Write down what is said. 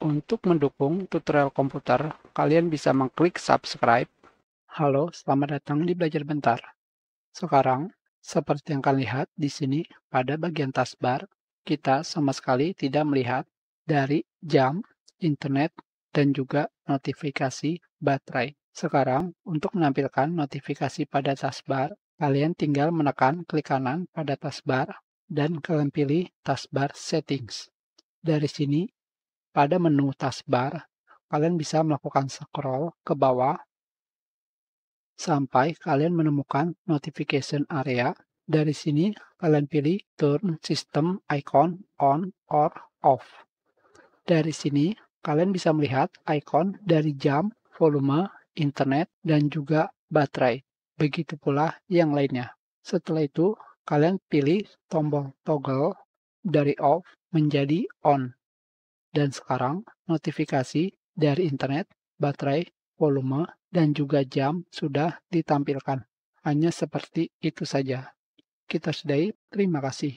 Untuk mendukung tutorial komputer, kalian bisa mengklik subscribe. Halo, selamat datang di Belajar Bentar. Sekarang, seperti yang kalian lihat di sini, pada bagian taskbar, kita sama sekali tidak melihat dari jam, internet, dan juga notifikasi baterai. Sekarang, untuk menampilkan notifikasi pada taskbar, kalian tinggal menekan klik kanan pada taskbar, dan kalian pilih taskbar settings. Dari sini, pada menu taskbar, kalian bisa melakukan scroll ke bawah sampai kalian menemukan notification area. Dari sini, kalian pilih turn system icon on or off. Dari sini, kalian bisa melihat ikon dari jam, volume, internet, dan juga baterai. Begitu pula yang lainnya. Setelah itu, kalian pilih tombol toggle dari off menjadi on. Dan sekarang notifikasi dari internet, baterai, volume, dan juga jam sudah ditampilkan. Hanya seperti itu saja. Kita sudahi, terima kasih.